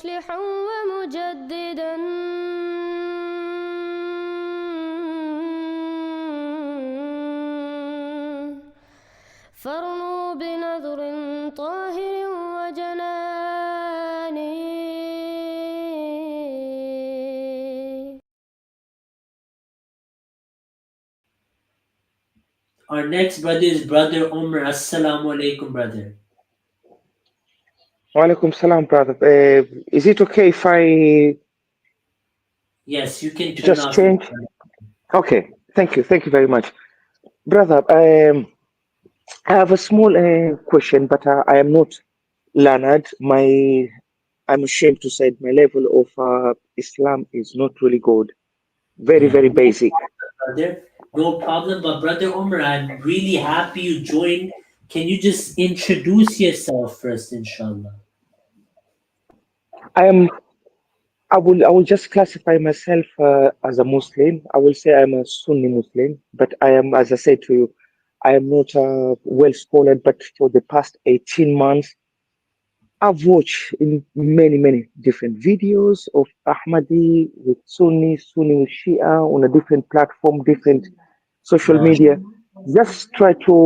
مصلحا ومجددا فارنوا بنظر طاهر وجنان. Our next brother is Brother Umar. Assalamu alaikum, brother. Alaikum salam, brother. Is it okay if I Yes, you can turn just off your change? camera. Okay, thank you. Thank you very much. Brother, I have a small question, but I am not learned. I'm ashamed to say my level of Islam is not really good. Very, Yeah, very no basic. problem, brother. No problem. But Brother Umar, I'm really happy you joined. Can you just introduce yourself first, inshallah? I am. I will just classify myself as a Muslim. I will say I'm a Sunni Muslim, but I am, as I said to you, I am not well scholar. But for the past 18 months, I've watched in many, many different videos of Ahmadi with Sunni, Sunni with Shia on a different platform, different social Ma- media. Just try to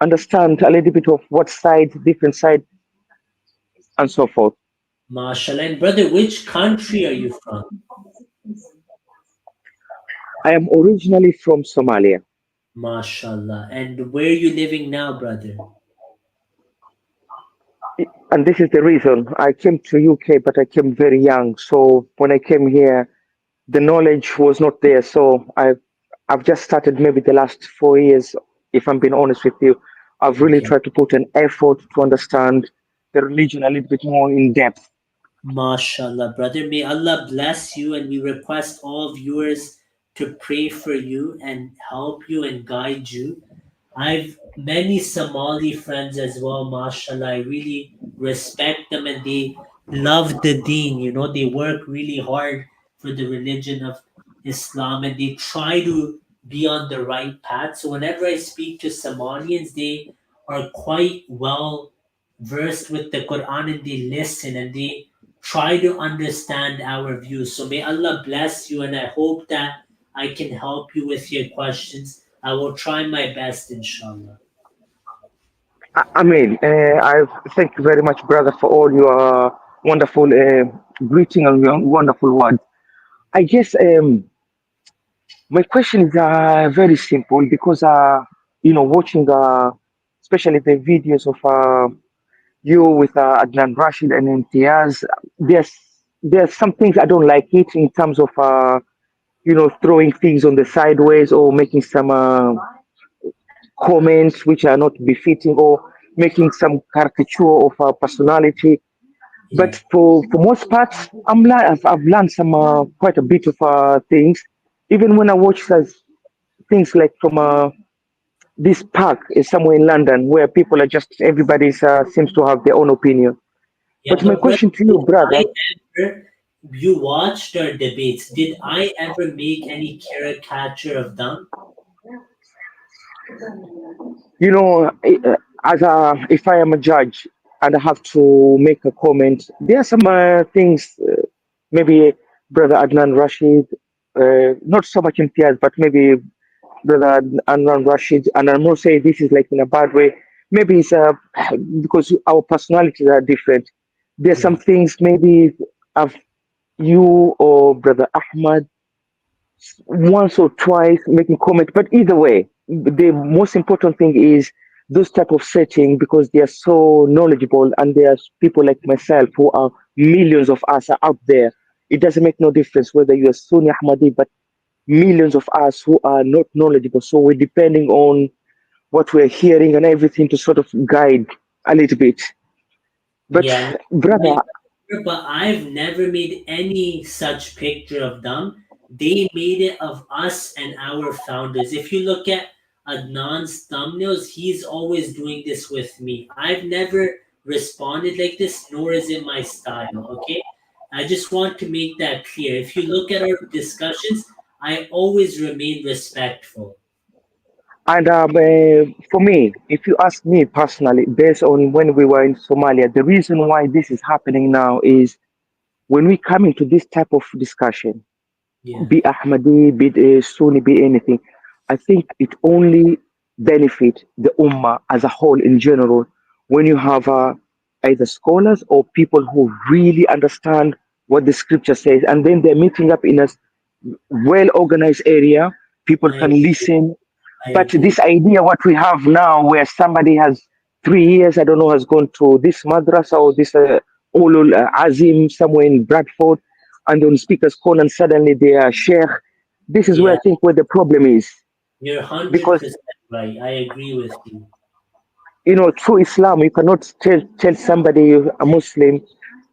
understand a little bit of what side, different side, and so forth. MashaAllah. And brother, which country are you from? I am originally from Somalia. MashaAllah. And where are you living now, brother? And this is the reason I came to UK, but I came very young. So when I came here, the knowledge was not there. So I've just started maybe the last 4 years, if I'm being honest with you. I've really Okay. tried to put an effort to understand the religion a little bit more in depth. MashaAllah, brother. May Allah bless you, and we request all viewers to pray for you and help you and guide you. I've many Somali friends as well, mashallah. I really respect them and they love the deen, they work really hard for the religion of Islam and they try to be on the right path. So whenever I speak to Somalians, they are quite well versed with the Quran and they listen and they try to understand our views. So may Allah bless you and I hope that I can help you with your questions. I will try my best, inshallah. I thank you very much, brother, for all your wonderful greeting and your wonderful words. I guess my question is very simple because, watching especially the videos of you with Adnan Rashid and Imtiaz, there's some things I don't like it in terms of, throwing things on the sideways or making some comments which are not befitting or making some caricature of a personality. But Yeah. for most parts, I've learned some quite a bit of things. Even when I watch things like from this park is somewhere in London where people are just everybody seems to have their own opinion. Yeah, But my but brother, question to did you, brother, I ever, you watched our debates, did I ever make any caricature of them? you know, if I am a judge and I have to make a comment, there are some things, maybe brother Adnan Rashid, not so much Imtiaz, but maybe brother Adnan Rashid, and I'm not saying this is like in a bad way. Maybe it's because our personalities are different. There's some Yeah. things maybe I've you or brother Ahmad once or twice making comment, but either way, the most important thing is those type of setting because they are so knowledgeable and there's people like myself who are millions of us are out there. It doesn't make no difference whether you're Sunni Ahmadi, but millions of us who are not knowledgeable. So we're depending on what we're hearing and everything to sort of guide a little bit. But Yeah, no, brother, but I've never made any such picture of them. They made it of us and our founders. If you look at Adnan's thumbnails, he's always doing this with me. I've never responded like this, nor is it my style, okay? I just want to make that clear. If you look at our discussions, I always remain respectful. and for me, if you ask me personally, based on when we were in Somalia, the reason why this is happening now is when we come into this type of discussion, Yeah. be Ahmadi, be Sunni, be anything, I think it only benefit the Ummah as a whole in general when you have either scholars or people who really understand what the scripture says, and then they're meeting up in a well organized area. People I can listen. I But agree. this idea, what we have now, where somebody has 3 years, I don't know, has gone to this madrasa or this Ulul Azim somewhere in Bradford, and on speaker's call, and suddenly they are sheikh. This is where Yeah, I think where the problem is, you're hundred because percent right. I agree with you. through Islam, you cannot tell somebody, a Muslim,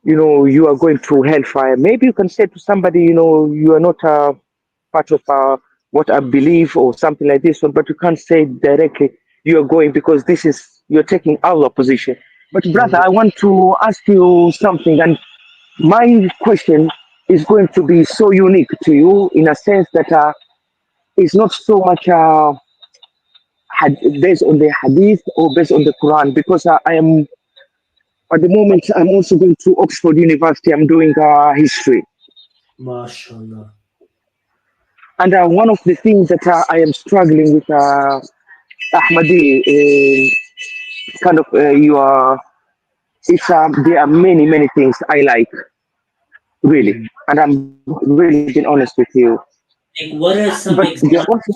you are going through hellfire. Maybe you can say to somebody, you are not part of what I believe or something like this, but you can't say directly you are going, because you're taking our position. But brother, Mm, I want to ask you something, and my question is going to be so unique to you in a sense that it's not so much based on the hadith or based on the Quran, because I am at the moment, I'm also going to Oxford University. I'm doing history. MashaAllah. And one of the things that I am struggling with, Ahmadi, kind of you are, there are many, many things I like, really. Mm. And I'm really being honest with you. Like, what are But some there are examples? also,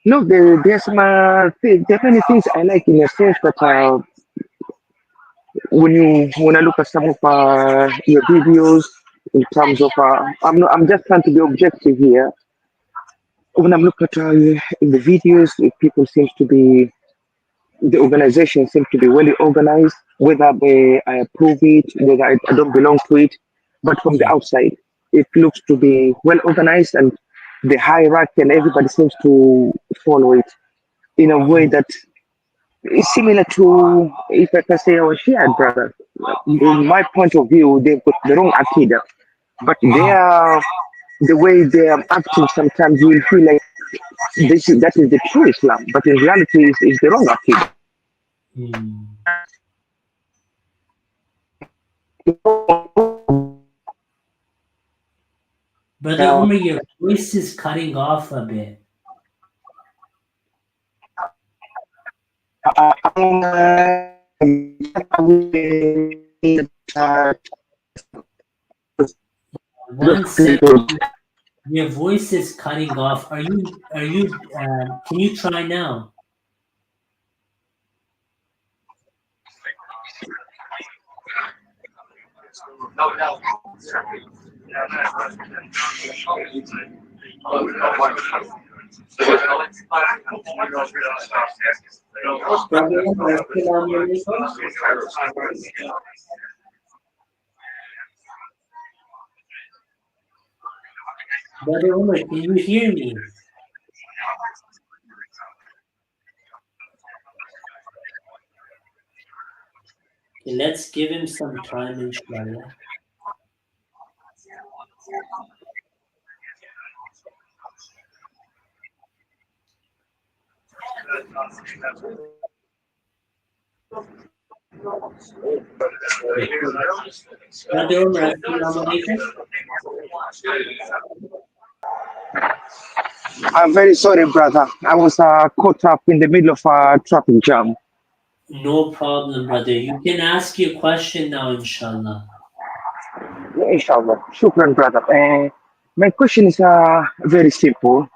no, there are many things I like in a sense that when I look at some of your videos, in terms of, I'm just trying to be objective here. When I'm looking at in the videos, people seems to be the organization seems to be well organized, whether I approve it, whether I don't belong to it. But from the Yeah. outside, it looks to be well organized, and the hierarchy and everybody seems to follow it in a way Mm. that is similar to, if I can say, our Shiite brothers. In my point of view, they've got the wrong Aqeedah, but they Mm. are the way they are acting. Sometimes you will feel like that is the true Islam, but in reality, it's the wrong Aqeedah. Mm. Brother Umar, your voice is cutting off a bit. One second. Your voice is cutting off. Can you try now? Brother Umar, Assalamu alaikum. Brother Umar, can you hear me? Okay, let's give him some time, inshallah. Brother Umar, Assalamu alaikum. I'm very sorry, brother. I was caught up in the middle of a traffic jam. No problem, brother. You can ask your question now, inshallah. Yeah, inshallah. Shukran, brother. My question is very simple.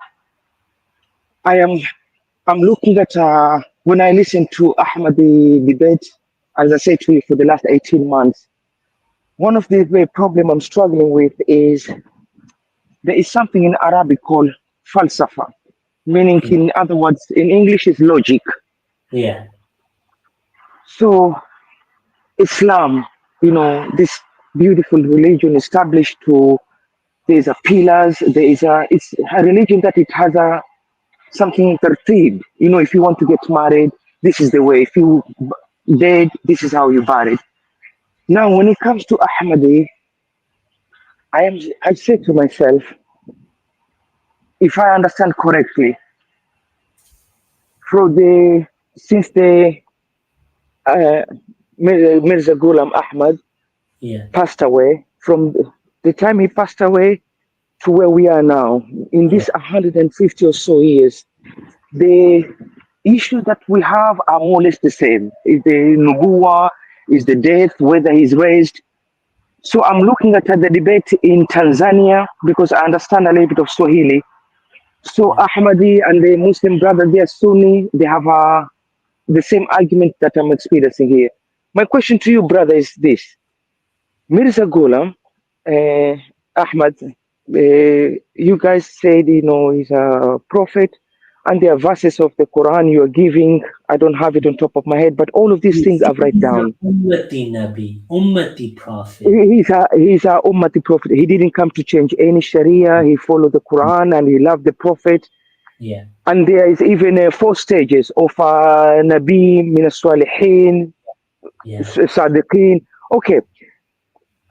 I am I'm looking at when I listen to Ahmadi debate, as I said to you for the last 18 months. One of the problem I'm struggling with is there is something in Arabic called falsafa, meaning Yeah. in other words, in English is logic. Yeah. So Islam, this beautiful religion established to there's a pillars, it's a religion that it has a something tertib. If you want to get married, this is the way. If you dead, this is how you bury it. Now, when it comes to Ahmadi, I say to myself, if I understand correctly, from since the uh, Mirza Ghulam Ahmad, Yeah. passed away. From the time he passed away to where we are now, in Yeah. this 150 or so years, the issues that we have are more or less the same. Is the Nubuwa, is the death, whether he's raised. So I'm looking at the debate in Tanzania because I understand a little bit of Swahili. So Yeah. Ahmadi and the Muslim brother, they are Sunni. They have the same argument that I'm experiencing here. My question to you, brother, is this: Mirza Ghulam, Ahmad, you guys said, he's a prophet, and there are verses of the Quran you are giving. I don't have it on top of my head, but all of these things I've write He's a down. Ummati Nabi, Ummati Prophet. He's a Ummati prophet. He didn't come to change any Sharia. He followed the Quran and he loved the prophet. Yeah. And there is even four stages of Nabi, Min Salihin, Yeah. Sadiqeen. Okay,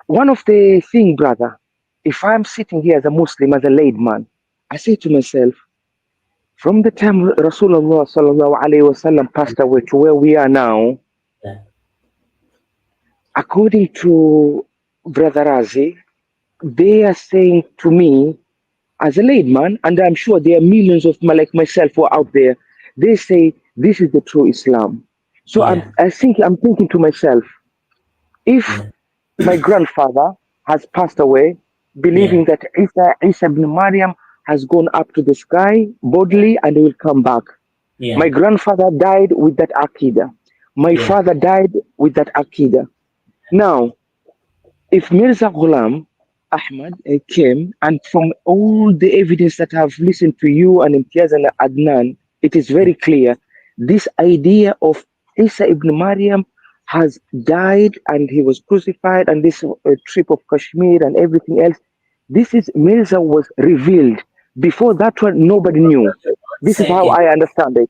one of the thing, brother, if I'm sitting here as a Muslim, as a laid man, I say to myself, from the time Rasulullah sallallahu alaihi wasallam passed away to where we are now, Yeah. according to Brother Razi, they are saying to me as a layman, and I'm sure there are millions of like myself who are out there, they say this is the true Islam. So Yeah. I'm thinking to myself, if Yeah. my grandfather has passed away, Yeah. believing that Isa ibn Maryam has gone up to the sky bodily and he will come back. My Yeah. grandfather died with that Aqeedah. My Yeah. father died with that Aqeedah. Now, if Mirza Ghulam Ahmad came, and from all the evidence that I've listened to you and Imtiaz and Adnan, it is Yeah. very clear this idea of Isa ibn Maryam has died and he was crucified, and this trip of Kashmir and everything else. This is Mirza was revealed. Before that one, nobody knew. One This is how second. I understand it.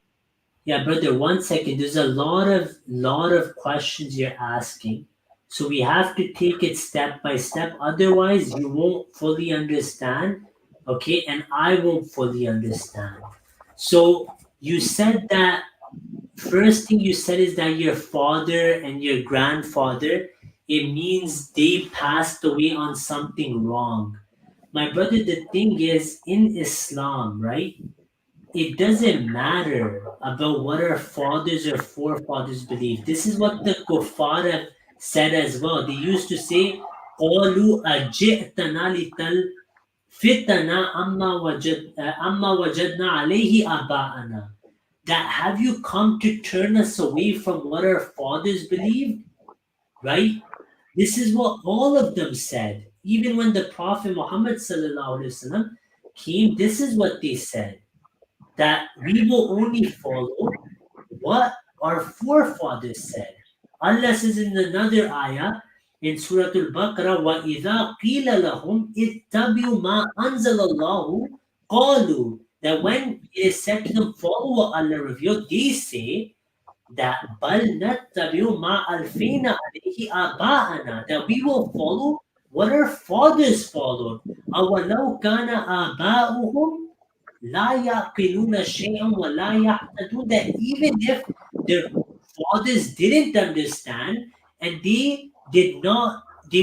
Yeah, brother, 1 second. There's a lot of questions you're asking. So we have to take it step by step. Otherwise, you won't fully understand. Okay, and I won't fully understand. So you said that first thing you said is that your father and your grandfather, it means they passed away on something wrong. My brother, the thing is in Islam, right? It doesn't matter about what our fathers or forefathers believe. This is what the kuffar have said as well. They used to say, قَالُوا أَجِئْتَنَا لِتَلْفِتَنَا أَمَّا وَجَدْنَا عَلَيْهِ آبَاءَنَا. That have you come to turn us away from what our fathers believed? Right? This is what all of them said. Even when the Prophet Muhammad sallallahu alaihi wasallam came, this is what they said, that we will only follow what our forefathers said. Allah says in another ayah in Surah Al-Baqarah, وَإِذَا قِيلَ لَهُمْ اتَّبِعُوا مَا أَنزَلَ اللَّهُ قَالُوا, that when it is said to them, follow what Allah revealed, they say that بَلْ نَتَّبِعُ مَا أَلْفَيْنَا عَلَيْهِ آبَاءَنَا, that we will follow what our fathers followed. أَوَلَوْ كَانَ آبَاؤُهُمْ لا يعقلون شيئا ولا يهتدون, that even if their fathers didn't understand and they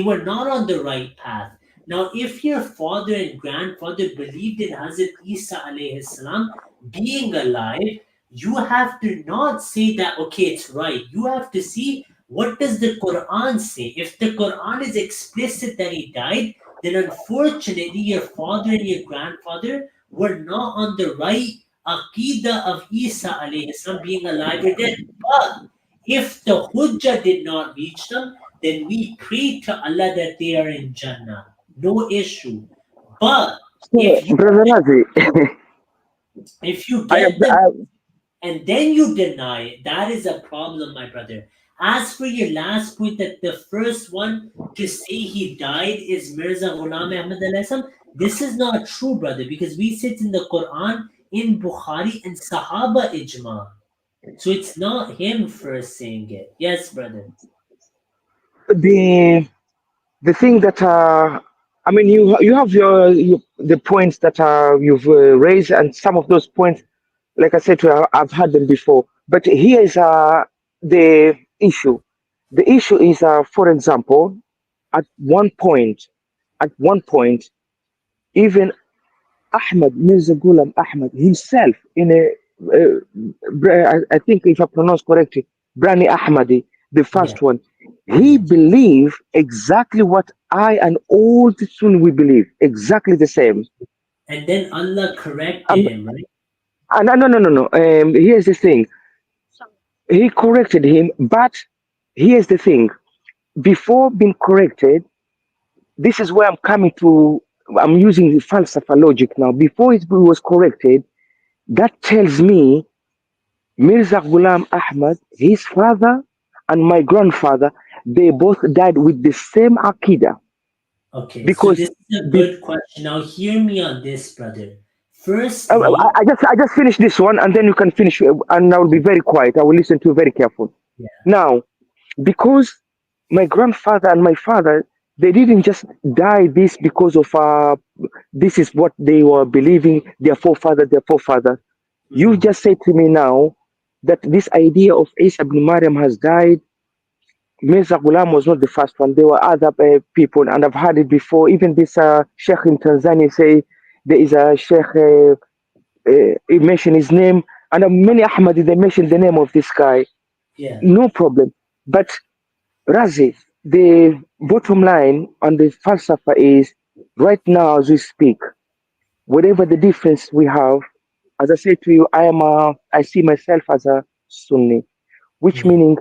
were not on the right path. Now if your father and grandfather believed in Hazrat Isa alayhi salam being alive, you have to not say that okay, it's right. You have to see what does the Quran say. If the Quran is explicit that he died, then unfortunately your father and your grandfather were not on the right Aqeedah of Isa alayhi salam being alive or dead. But if the Hujjah did not reach them, then we pray to Allah that they are in Jannah. No issue. But So, if you Brother Razi, if you I, get them I, and then you deny it, that is a problem, my brother. As for your last point, that the first one to say he died is Mirza Ghulam Ahmad alayhi salam, this is not true, brother, because we sit in the Quran, in Bukhari, and Sahaba Ijma. So it's not him first saying it. Yes, brother. the the thing that I mean, you have the points that you've raised, and some of those points, like I said, I've had them before. But here is the issue. The issue is, for example, At one point, at one point, even Ahmad, Mirza Ghulam Ahmad himself, in a, I think if I pronounce correctly, Brani Ahmadi, the Yeah, first one, he yeah. believed exactly what I and all the Sunni we believe, exactly the same. And then Allah corrected Um, him, right? no, no, no, no, no. Here's the thing. He corrected him, but here's the thing. Before being corrected, this is where I'm coming to. I'm using the falsafa logic now. Before it was corrected, that tells me Mirza Ghulam Ahmad, his father and my grandfather, they both died with the same Aqeedah. Okay, so Because this is a be, good question. Now, hear me on this, brother. I, Firstly, I just finished this one and then you can finish and I will be very quiet. I will listen to you very careful. yeah, Now, because my grandfather and my father, they didn't just die this because of this is what they were believing, their forefather. You mm, just said to me now that this idea of Isa ibn Maryam has died. Mirza Ghulam was not the first one. There were other people, and I've heard it before. Even this sheikh in Tanzania say there is a sheikh. He mentioned his name, and many Ahmadi they mentioned the name of this guy. yeah, No problem. But Razi, the bottom line on the falsafa is right now as we speak, whatever the difference we have, as I said to you, I see myself as a Sunni, which yeah, meaning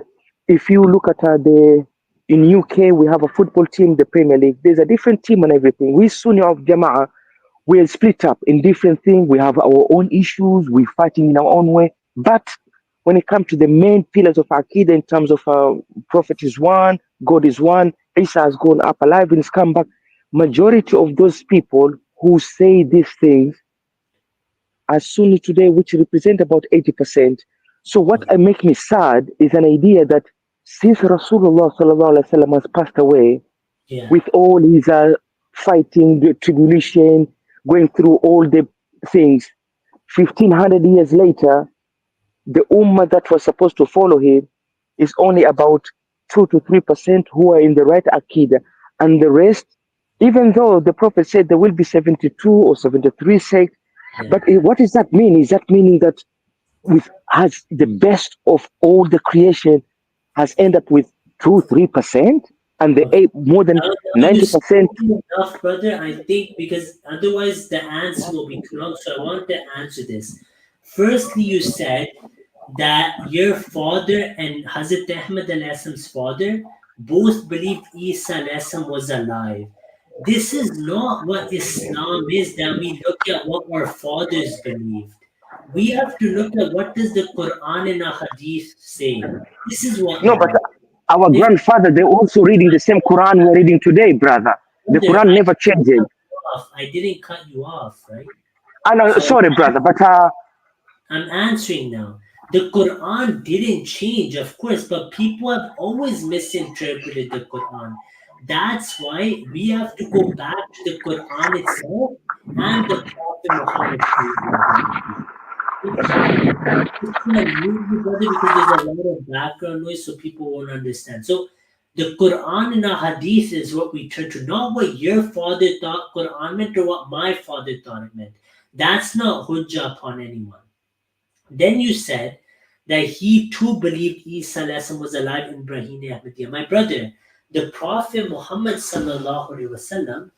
if you look at the in UK we have a football team, the Premier League. There's a different team and everything. We Sunni of Jama'ah, we are split up in different things. We have our own issues. We're fighting in our own way. But when it comes to the main pillars of Aqidah in terms of Prophet is one, God is one, Isa has gone up alive and has come back. Majority of those people who say these things are Sunni today, which represent about 80%. So what okay, make me sad is an idea that since Rasulullah sallallahu alaihi wasallam has passed away, yeah, with all his fighting, the tribulation, going through all the things, 1500 years later, the ummah that was supposed to follow him is only about 2 to 3% who are in the right Aqidah. And the rest, even though the Prophet said there will be 72 or 73 sects, yeah. but what does that mean? Is that meaning that with has the best of all the creation has ended up with 2 3%, and the Okay. more than Now you 90%? spoke enough, brother. I think because otherwise the answer will be too long. So I want to answer this. Firstly, you said that your father and Hazrat Ahmad al-Assam's father both believed Isa al-Assam was alive. This is not what Islam is, that we look at what our fathers believed. We have to look at what does the Quran and the Hadith say. This is what No, we but do. our If grandfather, they're also reading the same Quran we're reading today, brother. The brother, Quran never changes. I didn't cut you off, right? I know, So sorry, brother, but I'm answering now. The Quran didn't change, of course, but people have always misinterpreted the Quran. That's why we have to go back to the Quran itself and the Prophet Muhammad. I'm just gonna mute you, brother, because there's a lot of background noise, so people won't understand. So, the Quran and the Hadith is what we turn to, not what your father thought Quran meant or what my father thought it meant. That's not hujjah upon anyone. Then you said that he too believed Isa alayhi was alive in Brahini Ahmadiyya. My brother, the Prophet Muhammad sallallahu alaihi wasallam,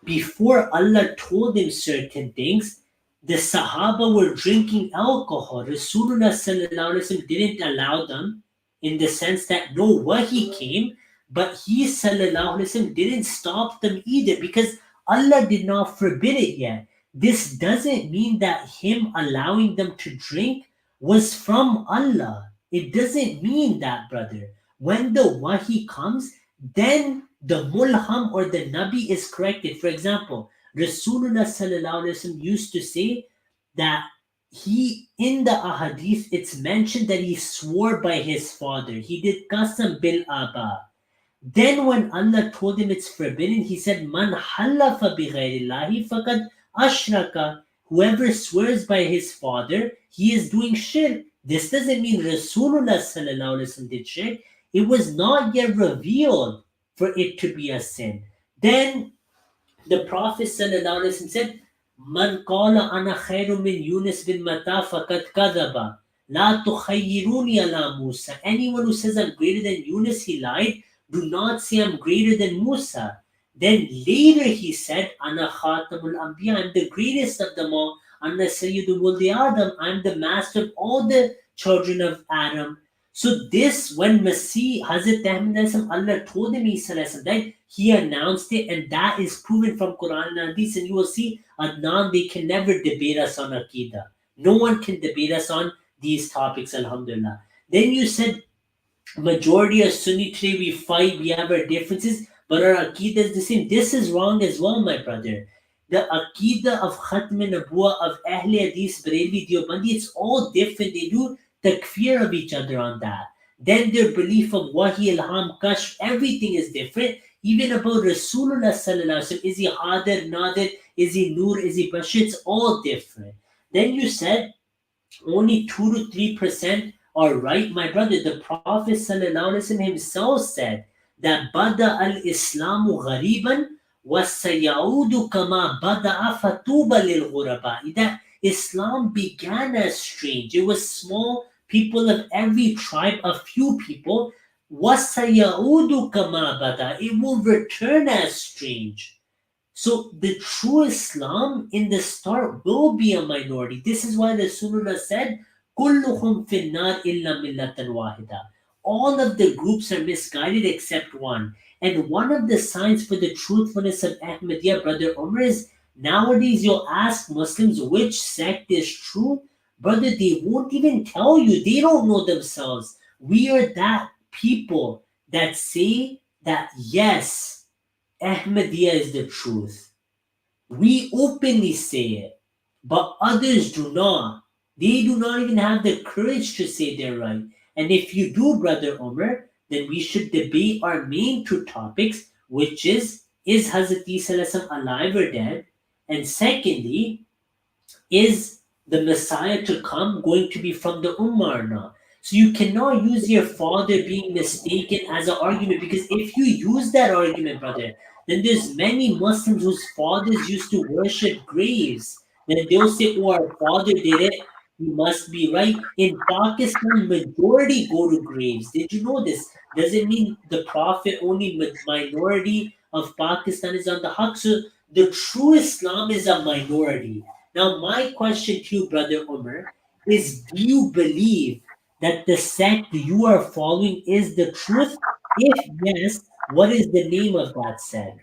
before Allah told him certain things, the Sahaba were drinking alcohol. Rasulullah sallallahu alaihi wasallam didn't allow them in the sense that no wahi came, but he sallallahu alaihi wasallam didn't stop them either because Allah did not forbid it yet. This doesn't mean that him allowing them to drink was from Allah. It doesn't mean that, brother. When the wahi comes, then the mulham or the nabi is corrected. For example, Rasulullah sallallahu alaihi wasallam used to say that he in the ahadith it's mentioned that he swore by his father. He did qasam bil aba. Then when Allah told him it's forbidden, he said, Man halafa bi ghayrillahi faqad ashraka. Whoever swears by his father, he is doing shirk. This doesn't mean Rasulullah sallallahu alaihi wasallam did shirk. It was not yet revealed. for it to be a sin. Then the Prophet ﷺ said, Man qala ana khairu min Yunus bin Mata faqad kadaba. La tukhayyiruni ala Musa. Anyone who says I'm greater than Yunus, he lied. Do not say I'm greater than Musa. Then later he said, Ana khatamul anbiya. I'm the greatest of them all. Ana sayyidul wuldi Adam. I'm the master of all the children of Adam. So this, when Masih, Hazrat Ahmad, Allah told him that he announced it, and that is proven from Quran and Hadith. And you will see, Adnan, they can never debate us on Aqeedah. No one can debate us on these topics, Alhamdulillah. Then you said, majority of Sunni today, we fight, we have our differences, but our Aqeedah is the same. This is wrong as well, my brother. The Aqeedah of Khatme, Nabuwat, of Ahl Hadith, Barelvi, Deobandi, it's all different. They do takfir of each other on that. Then their belief of Wahi, Ilham, Kashf, everything is different. Even about Rasulullah sallallahu alaihi wasallam, is he Hadir, Nadir, is he Nur, is he Bashir? It's all different. Then you said only 2 to 3% are right. My brother, the Prophet sallallahu alaihi wasallam himself said that Bada al-Islamu ghariban was-sayaudu kama bada'a fatuba lil-ghuraba. That Islam began as strange. It was small, people of every tribe, a few people. وَسَيَعُودُ كَمَا بَدَا. It will return as strange. So the true Islam in the start will be a minority. This is why the Sunnah said, كُلُّهُمْ فِي النَّارِ إِلَّا مِلَّةً وَاحِدًا. All of the groups are misguided except one. And one of the signs for the truthfulness of Ahmadiyya, Brother Umar, is nowadays you'll ask Muslims which sect is true. Brother, they won't even tell you. They don't know themselves. We are that people that say that yes, Ahmadiyya is the truth. We openly say it, but others do not. They do not even have the courage to say they're right. And if you do, Brother Umar, then we should debate our main two topics, which is Hazrat Isa alive or dead? And secondly, is the Messiah to come going to be from the Ummah or not? So you cannot use your father being mistaken as an argument, because if you use that argument, brother, then there's many Muslims whose fathers used to worship graves. Then they'll say, oh, our father did it, he must be right. In Pakistan, majority go to graves. Did you know this? Does it mean the Prophet only minority of Pakistan is on the haqq? So the true Islam is a minority. Now, my question to you, Brother Umar, is do you believe that the sect you are following is the truth? If yes, what is the name of that sect?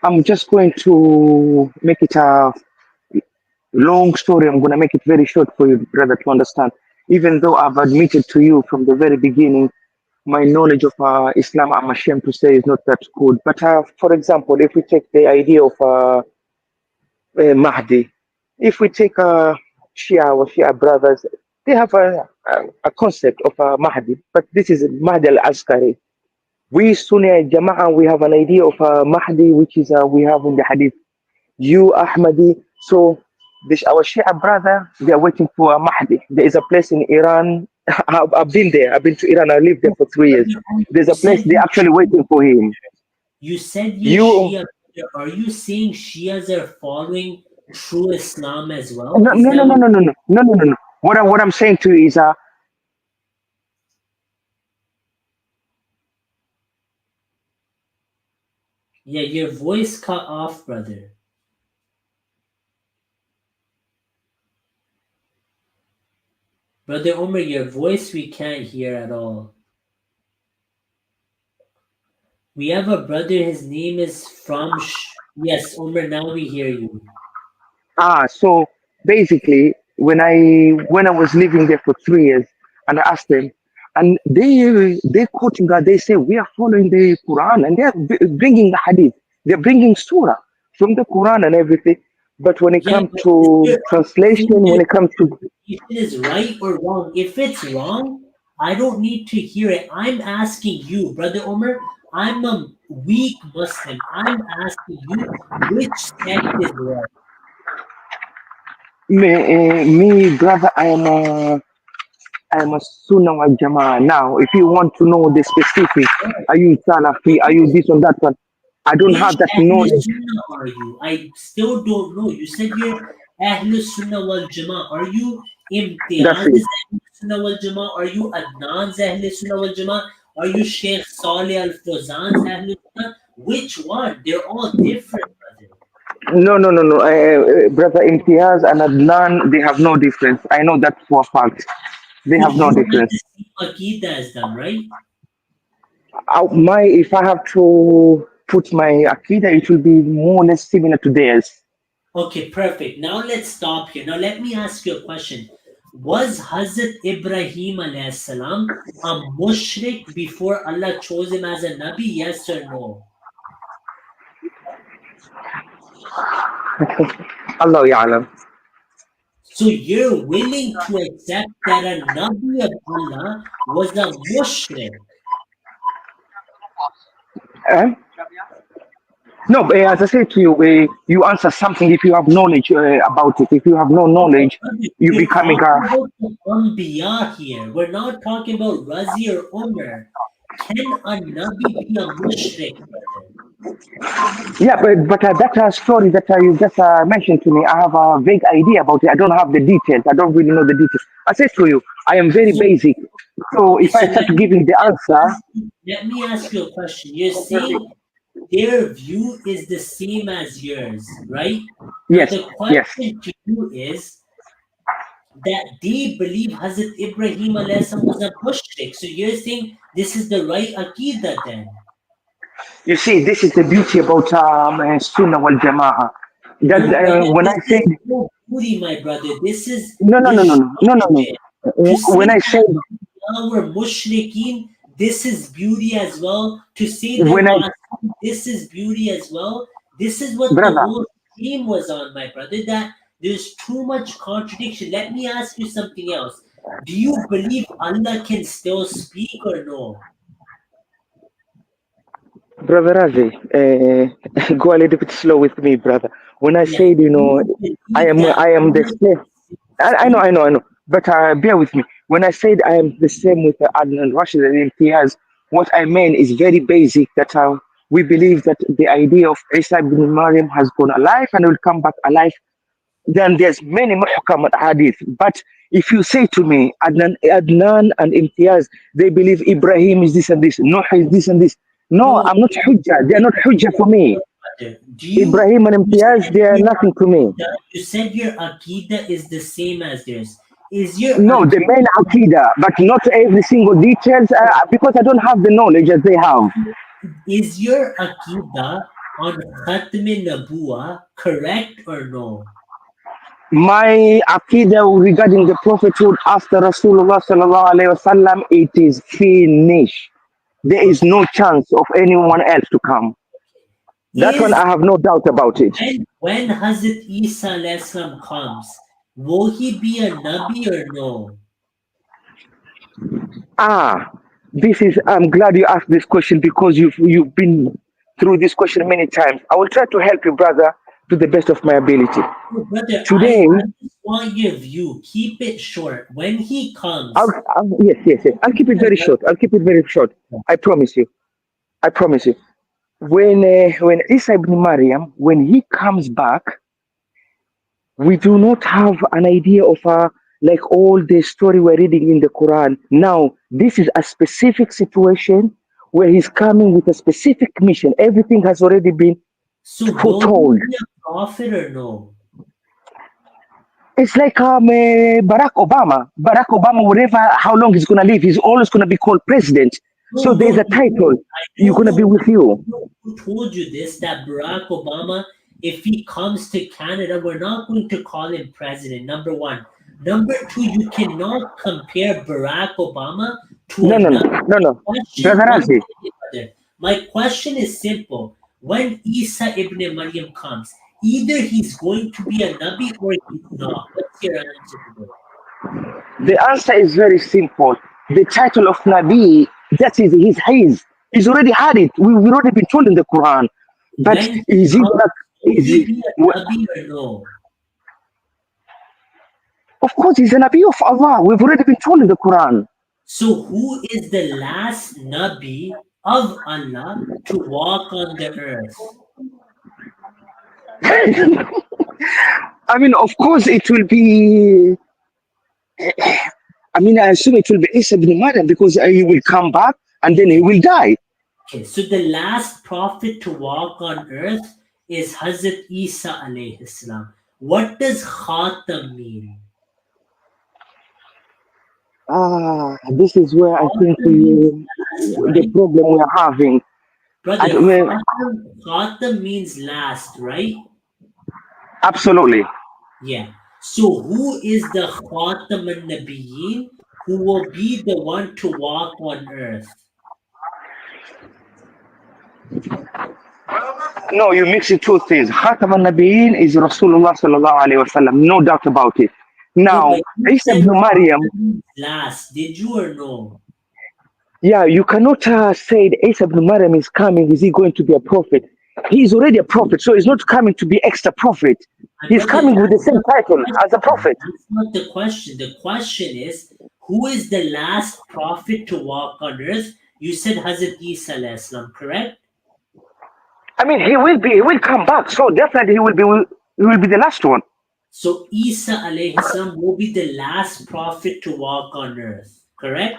I'm just going to make it a long story. I'm going to make it very short for you, brother, to understand. Even though I've admitted to you from the very beginning, my knowledge of Islam, I'm ashamed to say, is not that good. But for example, if we take the idea of Mahdi, if we take Shia or Shia brothers, they have a concept of Mahdi, but this is Mahdi al-Askari. We Sunni Jama'ah, we have an idea of Mahdi, which is we have in the Hadith. You Ahmadi, so this our Shia brother, they are waiting for a Mahdi. There is a place in Iran. I've been there. I've been to Iran. I lived there for 3 years. There's a place they're actually waiting for him. You said you're Shia. Are you saying Shias are following true Islam as well? No. What I'm saying to you is yeah, your voice cut off, brother. Brother Umar, your voice we can't hear at all. We have a brother, his name is yes, Umar, now we hear you. So basically, when I was living there for 3 years, and I asked them, and they quoting God, they say we are following the Quran, and they are bringing the Hadith, they're bringing Surah from the Quran and everything. But when it comes to translation, when it comes to if it is right or wrong, if it's wrong, I don't need to hear it. I'm asking you, Brother Umar. I'm a weak Muslim. I'm asking you which sect is right. Me, brother, I am a Sunnah wal Jama'ah. Now, if you want to know the specific, Are you Salafi? Are you this or that one? I don't Which have that Ahlul knowledge. Sunnah are you? I still don't know. You said you're Ahlul Sunnah wal Jama'ah. Are you That's it. Imtiaz's Ahlul Sunnah wal Jama'ah? Are you Adnan's Ahlul Sunnah wal Jama'ah? Are you Sheikh Saleh Al Fawzan's Ahlul Sunnah? Which one? They're all different, brother. No, no, no, no. Brother Imtiaz and Adnan, they have no difference. I know that for a fact. They So have no you have difference. the same Aqeedah as them, right? If I have to put my Akida, it will be more or less similar to theirs. Okay, perfect. Now let's stop here. Now let me ask you a question. Was Hazrat Ibrahim alayhi salam a mushrik before Allah chose him as a Nabi? Yes or no? Allah Ya'lam. So you're willing to accept that a Nabi of Allah was a mushrik? Eh? No, but as I said to you, you answer something if you have knowledge about it. If you have no Okay, knowledge, you we're becoming talking a. about the Anbiya here. We're not talking about Razi or Umar. Can a Nabi be a mushrik, brother? Yeah, but that story that you just mentioned to me, I have a vague idea about it. I don't have the details. I don't really know the details. I said to you, I am very So, basic. So okay, if so I start giving the answer, let me ask you a question. You're saying their view is the same as yours, right? Now yes, the yes, question to you is that they believe Hazrat Ibrahim alayhi salam was a mushrik. So you're saying this is the right Aqeedah then? you see, this is the beauty about Sunnah wal Jama'ah. That No, brother, when I this said is no beauty, my brother. This is no, no, the no, no, no, no, no, no. shortcut. To say When I that said our mushrikeen, this is beauty as well. To say the when I Maasum, this is beauty as well. This is what the brother, whole theme was on, my brother, that there's too much contradiction. Let me ask you something else. Do you believe Allah can still speak or no? brother Razi, go a little bit slow with me, brother. When I Yeah. said, Do you believe that I am the Allah same. can I know, speak? I know, I know. But bear with me. When I said I am the same with Adnan Rashid and Imtiaz, what I meant is very basic. That we believe that the idea of Isa ibn Maryam has gone alive and will come back alive. Then there's many muhkam hadith. But if you say to me, Adnan and Imtiaz, they believe Ibrahim is this and this, Nuh is this and this. No, No, I'm not hujjah. They are not hujjah for me. do you Ibrahim and you Imtiaz, said they are your nothing to me. Aqidah, you said your Aqidah is the same as theirs. Is your No, the main Aqidah Aqidah, but not every single details because I don't have the knowledge as they have. is your Aqidah on Khatme Nabuwat correct or no? My Aqidah regarding the prophethood after Rasulullah sallallahu alaihi wasallam, it is finished. There is Okay. no chance of anyone else to come. That one Is I have no doubt about it. when Hazrat Isa alayhi salam comes, will he be a Nabi or no? Ah, this is. I'm glad you asked this question because you've been through this question many times. I will try to help you, brother, to the best of my ability. No, brother, Today, I just want your view. Keep it short. When he I'll, comes, yes, yes, yes. I'll keep it very short. I'll keep it very short. I promise you. I promise you. When Isa ibn Maryam, when he comes back, we do not have an idea of like all the story we're reading in the Quran. Now, this is a specific situation where he's coming with a specific mission. Everything has already been so will he foretold. be a prophet or no? It's like Barack Obama. Barack Obama, whatever, how long he's gonna live, he's always gonna be called president. No, So there's no, a title. I You're don't gonna be know with you. who told you this, that Barack Obama, if he comes to Canada, we're not going to call him president, number one. Number two, you cannot compare Barack Obama to No, no, no, another. no, no. Question, Brother one Razi, second, brother. My question is simple. When Isa ibn Maryam comes, either he's going to be a Nabi or he's not. What's your answer to this? the answer is very simple. The title of Nabi, that is his. He's already had it. We've already been told in the Quran. But When he is he comes, gonna? will Is he he, be a Nabi or no? of course, he's a Nabi of Allah. We've already been told in the Quran. So who is the last Nabi of Allah to walk on the earth? I mean, of course, it will be. I mean, I assume it will be Isa ibn Maryam because he will come back and then he will die. Okay, so the last prophet to walk on earth is Hazrat Isa alayhi salam. What does Khatam mean? This is where I think Khatam means last, the right? problem we are having. Brother, Well, Khatam means last, right? absolutely. Yeah. So who is the Khatam al-Nabiyyin who will be the one to walk on earth? No, you mix the two things. Khatam al-Nabiyyin is Rasulullah sallallahu alayhi wasallam, no doubt about it. No, Now, but you Isa said ibn Maryam, Khatam means last. Did you or no? yeah, you cannot say that Isa ibn Maryam is coming. Is he going to be a prophet? He is already a prophet, so he's not coming to be extra prophet. My He's brother, coming with the that's same not the title as a question. prophet. That's not the question. The question is, who is the last prophet to walk on earth? You said Hazrat Isa alayhi salam, correct? I mean, he will come back. So definitely he will be the last one. So Isa alayhi salam will be the last prophet to walk on earth, correct?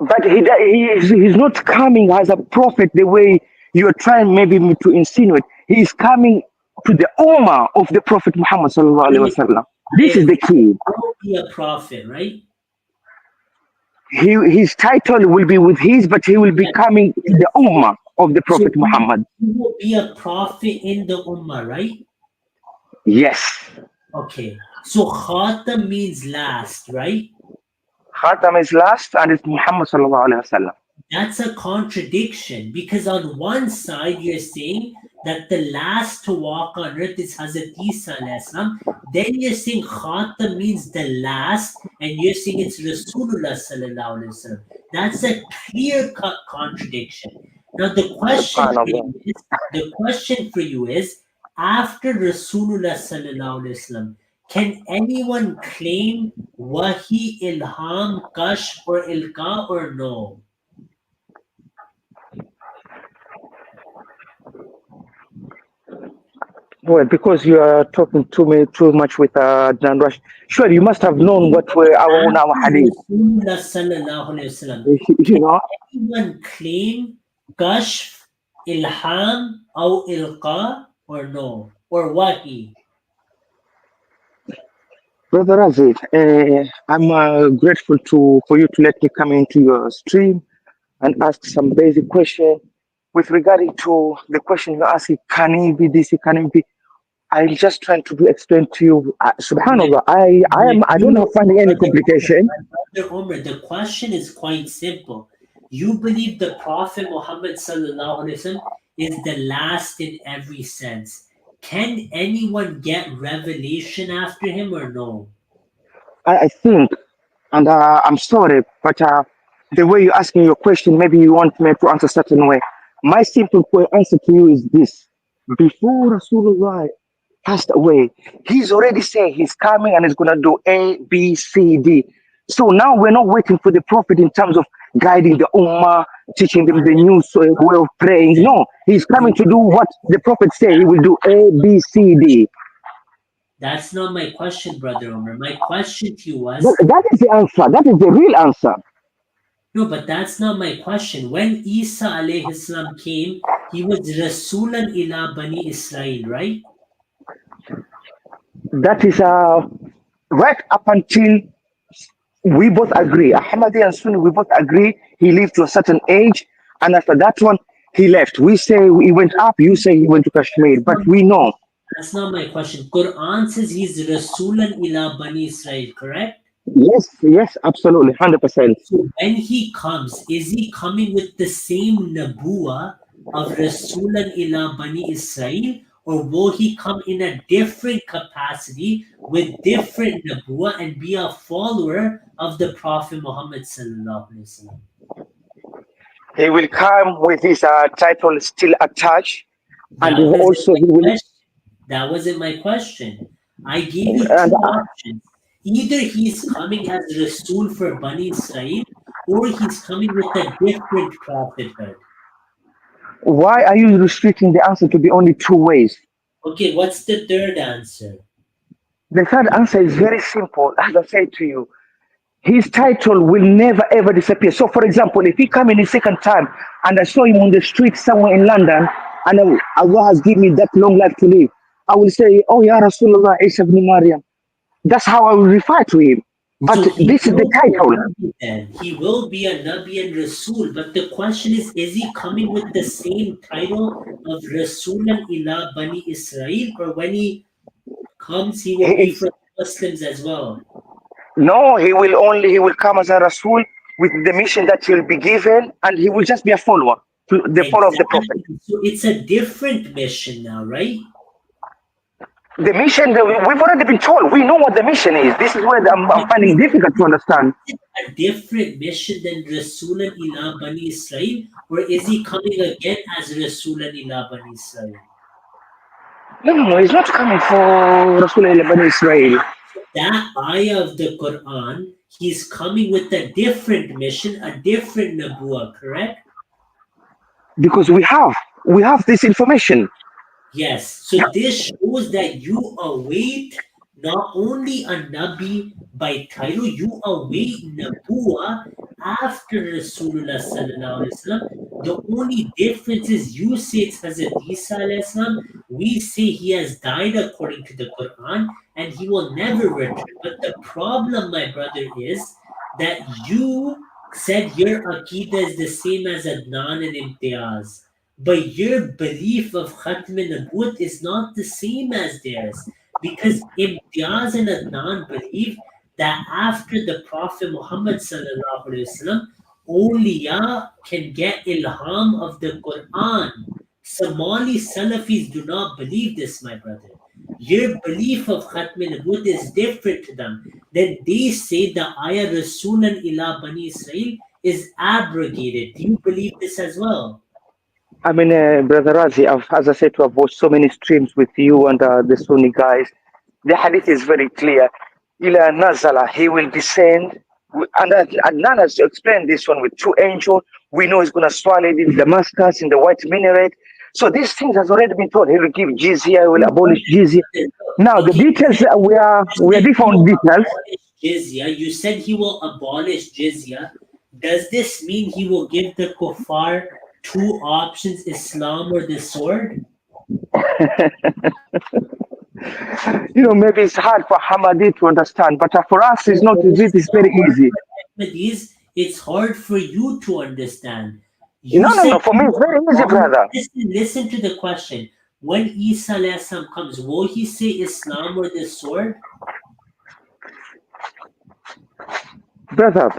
But he's not coming as a prophet the way you're trying maybe to insinuate. He is coming to the Ummah of the Prophet Muhammad sallallahu alaihi wasallam. This is the key. Will be a prophet, right? His title will be with his, but he will be Yes. coming to the Ummah of the So Prophet Muhammad. he will be a prophet in the Ummah, right? Yes. Okay. So Khatam means last, right? Khatam is last, and it's Muhammad sallallahu alaihi wasallam. That's a contradiction because on one side you're saying that the last to walk on earth is Hazrat Isa alayhi salam. Then you're saying Khatam means the last, and you're saying it's Rasulullah sallallahu alaihi wasallam. That's a clear-cut contradiction. Now the Subhanallah. question for you is, after Rasulullah sallallahu alaihi wasallam, can anyone claim Wahi, Ilham, Kashf, or Ilqa, or no? Well, because you are talking to me too much with Dan Rush. Sure, you must have known what were our hadith. Rasulullah sallallahu alayhi wasallam. You know, Anyone claim Kashf, Ilham, or Ilqa, or no? Or Wahi? Brother Aziz, I'm grateful for you to let me come into your stream and ask some basic question with regarding to the question you're asking. Can he be this? Can he be? I'm just trying to explain to you. Subhanallah, I don't have finding any complication. Brother Umar, the question is quite simple. You believe the Prophet Muhammad sallallahu alaihi wasallam is the last in every sense. Can anyone get revelation after him or no? I think, and I'm sorry, but the way you're asking your question, maybe you want me to answer certain way. My simple answer to you is this: before Rasulullah passed away, he's already saying he's coming and he's gonna do A, B, C, D. So now we're not waiting for the Prophet in terms of guiding the Ummah, teaching them the new way of praying. No, he's coming to do what the Prophet said he will do: A, B, C, D. That's not my question, Brother Umar. My question to you was That is the answer. That is the real answer. no, but that's not my question. When Isa alayhi salam came, he was Rasulan ila Bani Israel, right? That is right up until we both agree. Ahmadi and Sunni, we both agree he lived to a certain age, and after that one, he left. We say he went up, you say he went to Kashmir, but we know. That's not my question. Quran says he's Rasulan ila Bani Israel, correct? Yes, yes, absolutely, 100%. So when he comes, is he coming with the same Nabuwat of Rasulan ila Bani Israel, or will he come in a different capacity with different Nabuwat and be a follower of the Prophet Muhammad sallallahu alaihi wasallam? He will come with his title still attached, and That wasn't also my he will. question. That wasn't my question. I gave you And two options. Either he's coming as Rasul for Bani Israel, or he's coming with a different prophethood. Why are you restricting the answer to be only two ways? Okay, what's the third answer? The third answer is very simple. As I said to you, his title will never ever disappear. So, for example, if he come in a second time and I saw him on the street somewhere in London and Allah has given me that long life to live, I will say, "Oh, Ya Rasulullah, Isa ibn Maryam." That's how I will refer to him. But So he this is the will be a title. Nabi then. He will be a Nabi and Rasul. But the question is he coming with the same title of Rasulan ila Bani Israel? Or when he comes, he will be He, for Muslims as well? no, he will come as a Rasul with the mission that he'll be given, and he will just be a follower, the follower of the Prophet. Exactly. So it's a different mission now, right? The mission that we've already been told. We know what the mission is. This is where I'm finding difficult to understand. Is it a different mission than Rasulan ila Bani Israel? Or is he coming again as Rasulan ila Bani Israel? No, he's not coming for Rasulullah Bani Israel. That ayah of the Quran, he's coming with a different mission, a different Nabuwat, correct? Because we have this information. Yes. So this shows that you await not only a Nabi by title, you await Nabuwah after Rasulullah sallallahu alaihi wasallam. The only difference is you say it's Hazrat Isa alayhi salam, we say he has died according to the Quran and he will never return. But the problem, my brother, is that you said your Aqeedah is the same as Adnan and Imtiaz. But your belief of Khatme Nabuwat is not the same as theirs. Because Imtiaz and Adnan believe that after the Prophet Muhammad sallallahu alaihi wasallam, awliya can get ilham of the Quran. Somali Salafis do not believe this, my brother. Your belief of Khatme Nabuwat is different to them. Then they say the ayah Rasulan ila Bani Israel is abrogated. Do you believe this as well? I mean, Brother Razi, as I said, I've watched so many streams with you and the Sunni guys. The hadith is very clear. Ila Nazala, he will descend. And Adnan has explained this one with two angels. We know he's going to swallow it in Damascus, in the white minaret. So these things has already been told. He will give jizya, he will abolish jizya. Now, the Okay, details, we are different on details. jizya. You said he will abolish jizya. Does this mean he will give the kuffar two options, Islam or the sword? Maybe it's hard for Ahmadi to understand, but for us, it's not easy. It's very easy. Ahmadis, it's hard for you to understand. No, You no, said no. For he me, it's will very easy, abolish. brother. Listen to the question. When Isa alayhi salam comes, will he say Islam or the sword? Brother,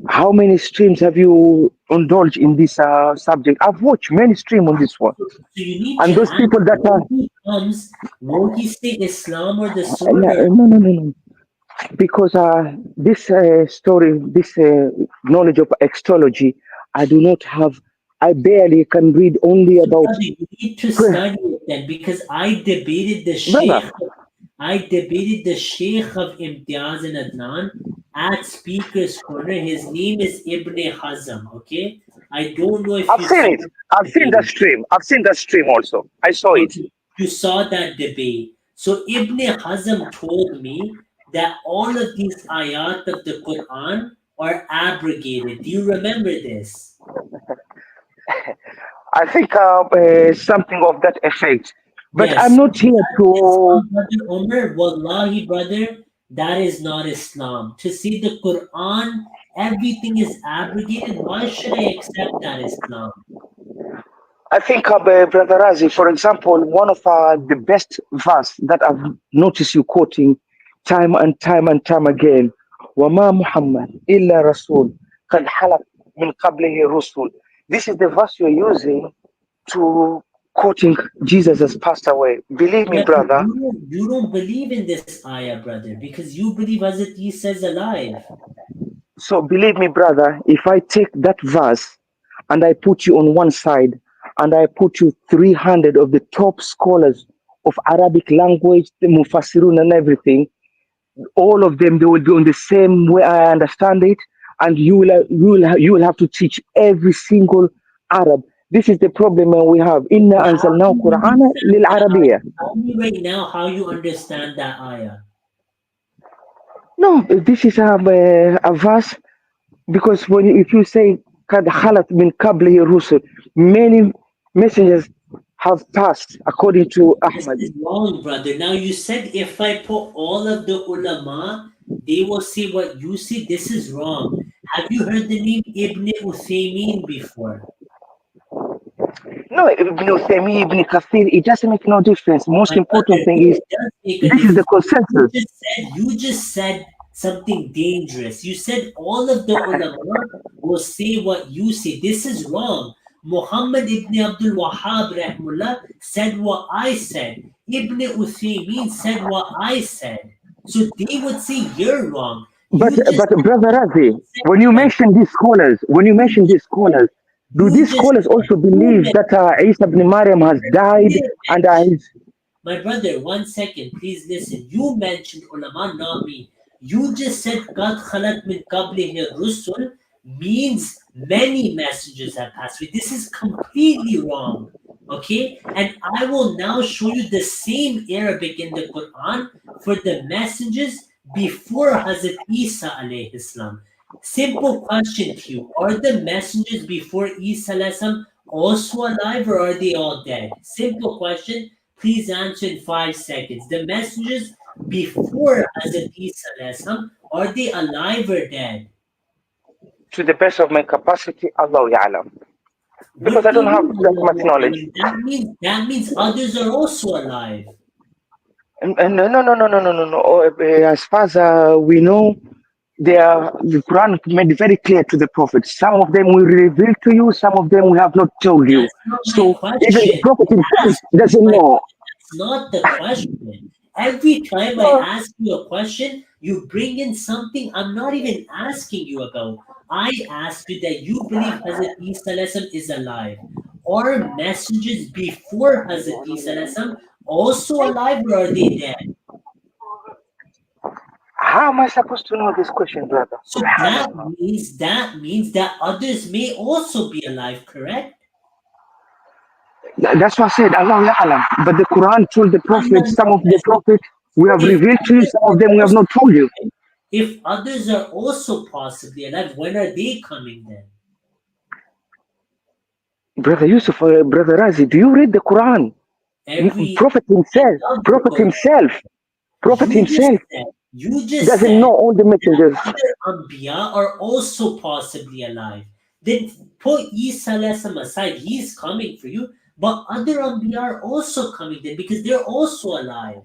how many streams have you indulged in this subject? I've watched many streams on this one. So you need And to those answer people that are. when he comes, will he say Islam or the sword? No, Or no, no, no, no. Because this story, this knowledge of astrology, I do not have. I barely can read only so about. brother, you need to study it then because Brother, I debated the Sheikh of Imtiaz and Adnan at Speaker's Corner. His name is Ibn Hazm, okay? I don't know if I've you seen saw it. the I've seen the debate. stream. I've seen the stream also. I saw it. Okay, you saw that debate. So Ibn Hazm told me that all of these ayat of the Quran are abrogated. Do you remember this? I think something of that effect. But I'm Yes. not here to. Islam, brother Umar, wallahi, brother, that is not Islam. To see the Quran, everything is abrogated. Why should I accept that Islam? I think, Brother Razi, for example, one of the best verse that I've noticed you quoting time and time and time again, وَمَا مُحَمَّدٌ إِلَّا رَسُولٌ قَدْ حَلَقَ مِنْ قَبْلِهِ رُسُلٌ. This is the verse you're using to quoting Jesus has passed away. Believe me, Yeah, but brother. you don't believe in this ayah, brother, because you believe Hazrat Isa is alive. So believe me, brother, if I take that verse and I put you on one side and I put you 300 of the top scholars of Arabic language, the Mufassirun and everything, all of them, they will be on the same way I understand it. and you will have to teach every single Arab. This is the problem we have. Inna Yeah, how do anzalnahu you Qur'ana understand lil that ayah? Arabiya. Tell me right now how you understand that ayah. No, this is a verse because when if you say قد خلت من قبله الرسل, many messengers have passed according to This Ahmad. is wrong, brother. Now you said if I put all of the ulama, they will see what you see. This is wrong. Have you heard the name Ibn Uthaymeen before? No, Ibn Uthaymeen, Ibn Kathir, it doesn't make no difference. Most My brother, important thing is it does make a this is the difference. consensus. You just said something dangerous. You said all of the ulama will say what you say. This is wrong. Muhammad ibn Abdul Wahhab rahmullah said what I said. Ibn Uthaymeen said what I said. So they would say you're wrong. But You just but brother Razi, said when you that. mention these scholars, when you You mention just these scholars, do you these just scholars said also you believe that Isa ibn Maryam has died and mentioned. My brother, 1 second, please listen. You mentioned ulama, not me. You just said قَدْ خَلَتْ مِنْ قَبْلِهِ الرُّسُلُ means many messengers have passed away. This is completely wrong. Okay? And I will now show you the same Arabic in the Quran for the messengers before Hazrat Isa alayhi salam. Simple question to you. Are the messengers before Isa alayhi salam also alive or are they all dead? Simple question. Please answer in 5 seconds. The messengers before Hazrat Isa alayhi salam, are they alive or dead? to the best of my capacity, Allah Ya'lam. Because What I do you don't have mean that much Allahu knowledge. A'lam? That means others are also alive. And no. As far as we know, the Quran made it very clear to the Prophet. Some of them will reveal to you, some of them we have not told you. That's not my So even the question. Prophet himself Ask doesn't my know. That's not the question. Every time I No, ask you a question, you bring in something I'm not even asking you about. I ask you that you believe Hazrat Isa alayhi salam is alive. Are messengers before Hazrat Isa alayhi salam also alive or are they dead? how am I supposed to know this question, brother? So that Subhanallah. means that means that others may also be alive, correct? That's what I said, Allah Ya'lam. But the Quran told the Allah Prophet, some of the knows. prophets we have If revealed to you, others some of are them we have also not told you. alive, if others are also possibly alive, when are they coming then? Brother Yusuf, Brother Razi, do you read the Quran? Every Prophet I himself, love the Prophet Quran. himself, Prophet You just himself said you just doesn't said know all the that messengers. other Anbiya are also possibly alive. Then put Isa alayhi salam aside, he's coming for you, but other Anbiya are also coming then because they're also alive.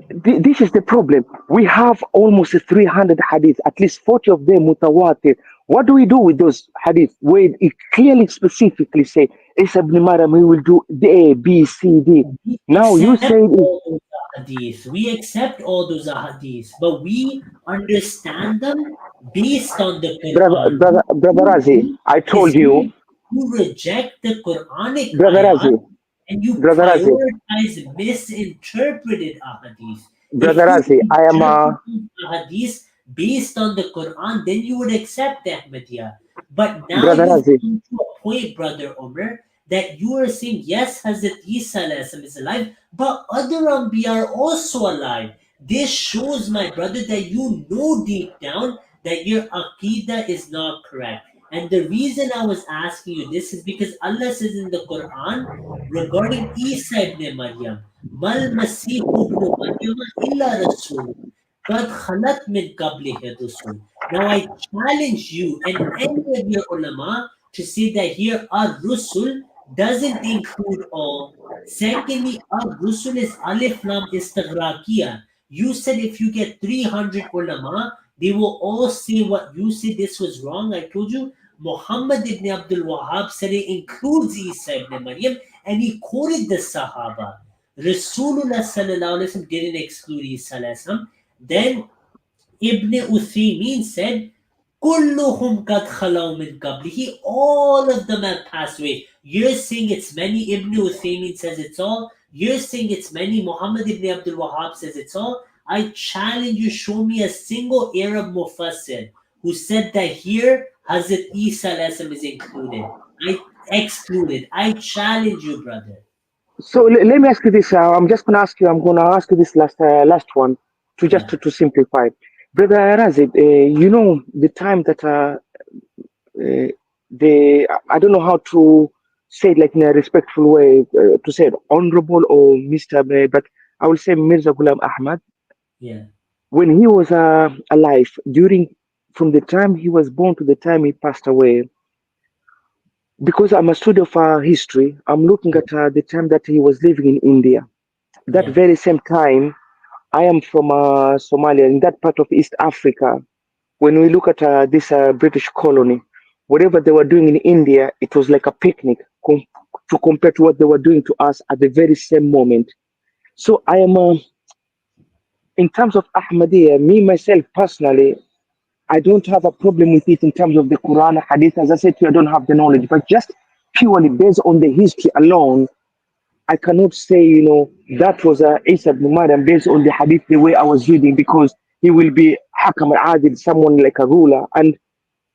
This is the problem. We have almost 300 hadith, at least 40 of them mutawatir. What do we do with those hadith where it clearly specifically say Isa ibn Maryam he will do the A, B, C, D. We Now you accept say all those hadiths. We accept all those hadiths, but we understand them based on the Quran. What brother you Razi, do I is told you, you reject the Quranic brother ayat Razi, and you brother Razi, prioritize misinterpreted ahadith. brother If you Razi, I am interpret these ahadith based on the Quran, then you would accept the Ahmadiyya. But now brother you've Razi. come to a point, brother Umar, that you are saying, yes, Hazrat Isa alayhi salam is alive, but other Anbiya are also alive. This shows, my brother, that you know deep down that your Aqeedah is not correct. And the reason I was asking you this is because Allah says in the Quran regarding Isa ibn Maryam, Mal Masihu ibn Maryam illa Rasul. قد خلت من قبله الرسل. Now I challenge you and any of your ulama to say that here ar-rusul doesn't include all. Secondly, ar-rusul is alif lam istighraqiyah. You said if you get 300 ulama, they will all say what you said this was wrong. I told you Muhammad ibn Abdul Wahhab said it includes Isa ibn Maryam and he quoted the Sahaba. Rasulullah sallallahu alaihi wasallam didn't exclude Isa alayhi salam. Then Ibn Uthaymeen said, كلهم قد خلوا من قبله. All of them have passed away. You're saying it's many. Ibn Uthaymeen says it's all. You're saying it's many. Muhammad ibn Abdul Wahhab says it's all. I challenge you, show me a single Arab mufassir who said that here Hazrat Isa is included. I excluded. I challenge you, brother. So let me ask you this. I'm just gonna ask you. I'm gonna ask you this last one to just Yeah, to simplify, brother Razid. You know the time that they I don't know how to say it like in a respectful way to say it honorable or Mr. But I will say Mirza Ghulam Ahmad yeah, when he was alive during from the time he was born to the time he passed away. Because I'm a student of history, I'm looking yeah, at the time that he was living in India. That yeah, very same time, I am from Somalia, in that part of East Africa. When we look at this British colony, whatever they were doing in India, it was like a picnic to compare to what they were doing to us at the very same moment. So I am, in terms of Ahmadiyya, me myself personally, I don't have a problem with it in terms of the Quran, Hadith. As I said to you, I don't have the knowledge, but just purely based on the history alone, I cannot say, that was Isa ibn Maryam based on the hadith the way I was reading because he will be Hakam al-Adil, someone like a ruler. And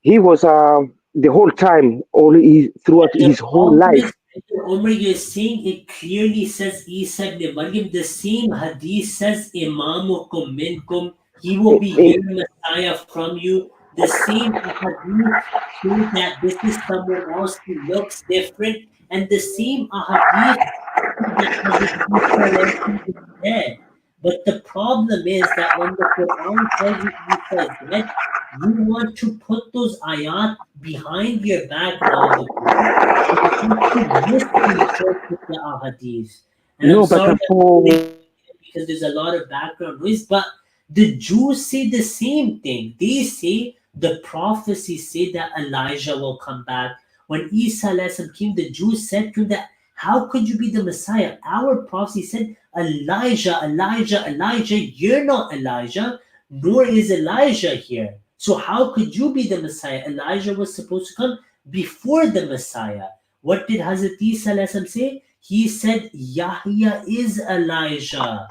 he was the whole time, throughout The his whole problem life. is, Umar, you're saying it clearly says Isa ibn Maryam. The same hadith says Imamukum minkum. He will Eh, be eh, your Messiah from you. The same hadith says that this is someone else who looks different. And the same hadith that Hazrat Isa is dead. But the problem is that when the Quran tells you Isa is dead, you want to put those ayat behind your back now, the Quran, and you want to misinterpret the ahadith. And I'm no, but sorry I'm for putting because there's a lot of background noise, but the Jews say the same thing. They say the prophecies say that Elijah will come back. When Isa came, the Jews said to him that how could you be the Messiah? Our prophecy said Elijah, Elijah, Elijah. You're not Elijah, nor is Elijah here. So how could you be the Messiah? Elijah was supposed to come before the Messiah. What did Hazrat Isa say? He said Yahya is Elijah,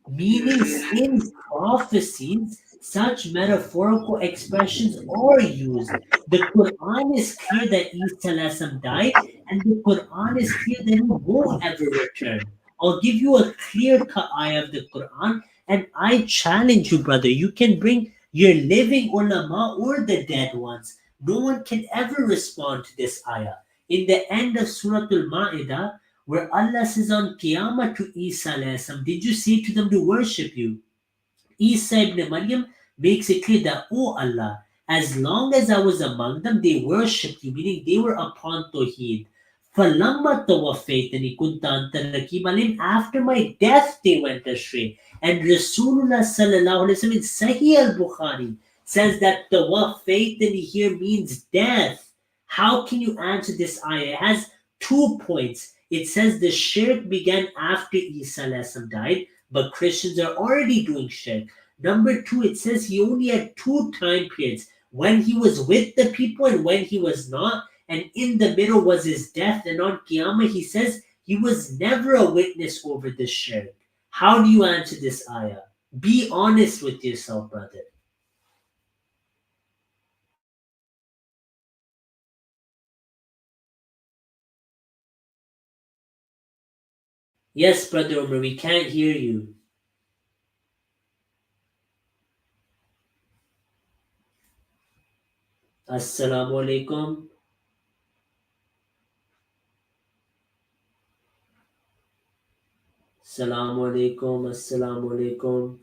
meaning in prophecies, such metaphorical expressions are used. The Quran is clear that Isa died, and the Quran is clear that he won't ever return. I'll give you a clear cut ayah of the Quran, and I challenge you, brother. You can bring your living ulama or the dead ones. No one can ever respond to this ayah. In the end of Surah Al Ma'idah, where Allah says on Qiyamah to Isa alayhi salam, did you say to them to worship you? Isa ibn Maryam makes it clear that, oh Allah, as long as I was among them, they worshipped you, meaning they were upon Tawheed. فَلَمَّا تَوَفَّيْتَنِي كُنْتَ أَنْتَ الرَّقِيبَ عَلَيْهِمْ. After my death, they went astray. And Rasulullah sallallahu alayhi wa sallam in Sahih al-Bukhari says that tawaffaytani here means death. How can you answer this ayah? It has 2 points. It says the shirk began after Isa alayhi salam died, but Christians are already doing shirk. Number two, it says he only had two time periods when he was with the people and when he was not, and in the middle was his death. And on Qiyamah, he says he was never a witness over the shirk. How do you answer this ayah? Be honest with yourself, brother. Yes, brother Umar, we can't hear you. Assalamu alaikum. Assalamu alaikum. Assalamu alaikum.